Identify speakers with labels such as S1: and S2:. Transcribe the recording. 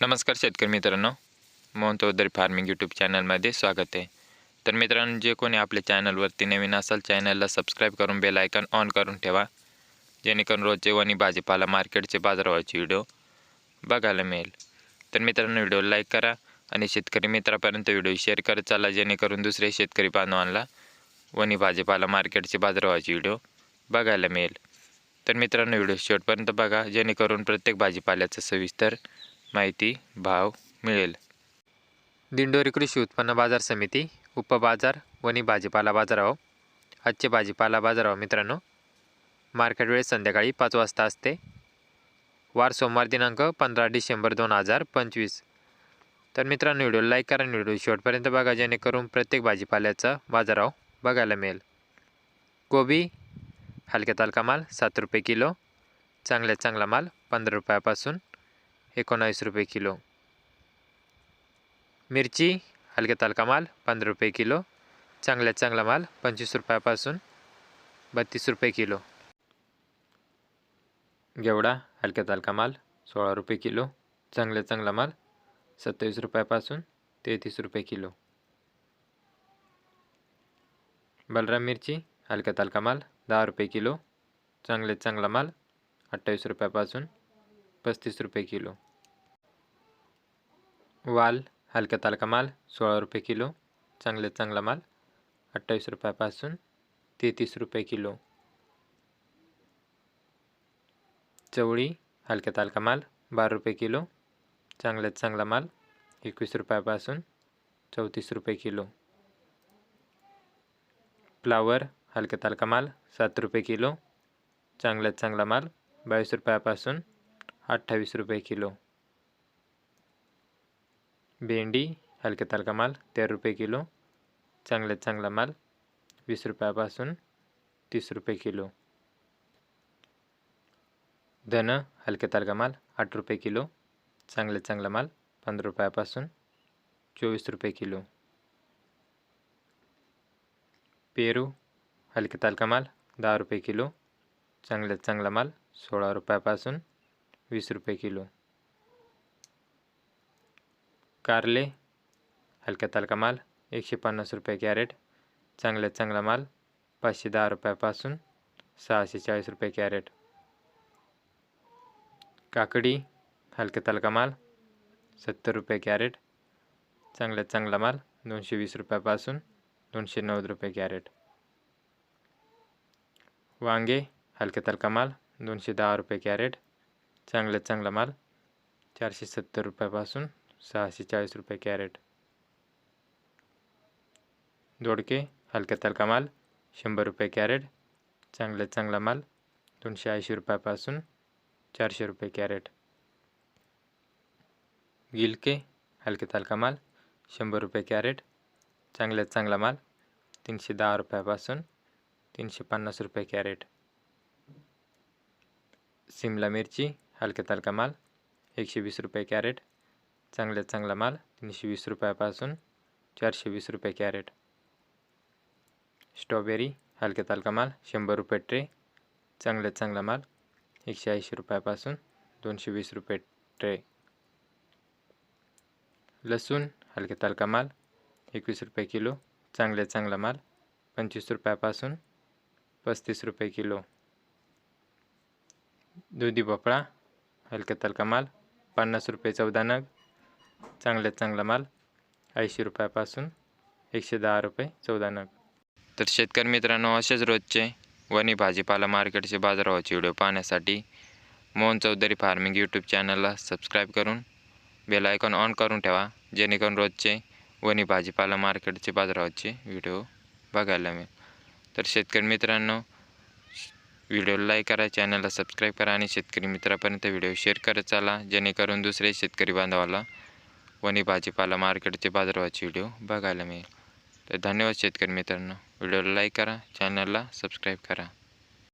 S1: नमस्कार शेतकरी मित्रांनो, मोहन चौधरी फार्मिंग यूट्यूब चॅनलमध्ये स्वागत आहे। तर मित्रांनो, जे कोणी आपल्या चॅनलवरती नवीन असाल चॅनलला सबस्क्राईब करून बेल आयकॉन ऑन करून ठेवा, जेणेकरून रोजचे वणी भाजीपाला मार्केटचे बाजारभावाचे व्हिडिओ बघायला मिळेल। तर मित्रांनो, व्हिडिओ लाईक करा आणि शेतकरी मित्रांपर्यंत व्हिडिओ शेअर करत चला, जेणेकरून दुसरे शेतकरी बांधवांना वणी भाजीपाला मार्केटचे बाजारभावाचे व्हिडिओ बघायला मिळेल। तर मित्रांनो, व्हिडिओ शेवटपर्यंत बघा, जेणेकरून प्रत्येक भाजीपाल्याचा सविस्तर माहिती भाव मिळेल। दिंडोरी कृषी उत्पन्न बाजार समिती उपबाजार वणी भाजीपाला बाजारभाव। आजचे भाजीपाला बाजारभाव मित्रांनो, मार्केट वेळ संध्याकाळी 5 वाजता असते। वार सोमवार दिनांक 15 डिसेंबर 2025। तर मित्रांनो, व्हिडिओ लाईक करा आणि व्हिडिओ शेवटपर्यंत बघा, जेणेकरून प्रत्येक भाजीपाल्याचा बाजारभाव बघायला मिळेल। कोबी हलक्या तालका माल 7 रुपये किलो, चांगल्यात चांगला माल 15 रुपयापासून 19 रुपये किलो। मिरची हलक्या तालका माल 15 रुपये किलो, चांगल्यात चांगला माल 25 रुपयापासून 32 रुपये किलो। घेवडा हलक्या तालका माल 16 रुपये किलो, चांगल्यात चांगला माल 27 रुपयापासून 33 रुपये किलो। बलराम मिरची हलक्या तालका माल 10 रुपये किलो, चांगल्यात चांगला माल 28 रुपयापासून 35 रुपये किलो। वाल हलक्या तालका माल 16 रुपये किलो, चांगल्यात चांगला माल 28 रुपयापासून 33 रुपये किलो। चवळी हलक्या तालका माल 12 रुपये किलो, चांगल्यात चांगला माल 21 रुपयापासून 34 रुपये किलो। फ्लावर हलक्या तालका माल 7 रुपये किलो, चांगल्यात चांगला माल 22 रुपयापासून 28 रुपये किलो। भेंडी हलक्या तालका माल 13 रुपये किलो, चांगल्यात चांगला माल 20 रुपयापासून 30 रुपये किलो। धन हलक्या तालका माल 8 रुपये किलो, चांगल्यात चांगला माल 15 रुपयापासून 24 रुपये किलो। पेरू हलक्या तालका माल 10 रुपये किलो, चांगल्यात चांगला माल 16 रुपयापासून 20 रुपये किलो। कारले हलक्या तालका माल 150 रुपये कॅरेट, चांगल्यात चांगला माल 510 रुपयापासून 640 रुपये कॅरेट। काकडी हलक्या तालका माल 70 रुपये कॅरेट, चांगल्यात चांगला माल 220 रुपयापासून 290 रुपये कॅरेट। वांगे हलक्या तालका माल 210 रुपये कॅरेट, चांगल्यात चांगला माल 470 रुपयापासून 640 रुपये कॅरेट। दोडके हलक्या तालका माल 100 रुपये कॅरेट, चांगल्यात चांगला माल 280 रुपयापासून 400 रुपये कॅरेट। गिलके हलक्या तालका माल 100 रुपये कॅरेट, चांगल्यात चांगला माल 310 रुपयापासून 350 रुपये कॅरेट। शिमला मिरची हलक्या तालका माल 120 रुपये कॅरेट, चांगल्यात चांगला माल 320 रुपयापासून 420 रुपये कॅरेट। स्ट्रॉबेरी हलक्या तालका माल 100 रुपये ट्रे, चांगल्यात चांगला माल 180 रुपयापासून 220 रुपये ट्रे। लसूण हलक्या तालका माल 21 रुपये किलो, चांगल्यात चांगला माल 25 रुपयापासून 35 रुपये किलो। दुधी भोपळा हलक्या तालका माल 50 रुपये 14 नग, चांगल्यात चांगला माल 80 रुपयापासून 110 रुपये 14 नग। तर शेतकरी मित्रांनो, असेच रोजचे वणी भाजीपाला मार्केटचे बाजारभावाचे व्हिडिओ पाहण्यासाठी मोहन चौधरी फार्मिंग यूट्यूब चॅनलला सबस्क्राईब करून बेल आयकॉन ऑन करून ठेवा, जेणेकरून रोजचे वणी भाजीपाला मार्केटचे बाजारभावाचे व्हिडिओ बघायला मिळेल। तर शेतकरी मित्रांनो, व्हिडिओ लाईक करा, चॅनलला सबस्क्राईब करा आणि शेतकरी मित्रापर्यंत व्हिडिओ शेअर करत चला, जेणेकरून दुसरे शेतकरी बांधवाला वणी भाजीपाला मार्केटचे बाजारभावाचे व्हिडिओ बघायला मिळेल। तर धन्यवाद शेतकरी मित्रांनो, व्हिडिओला लाईक करा, चॅनलला सबस्क्राईब करा।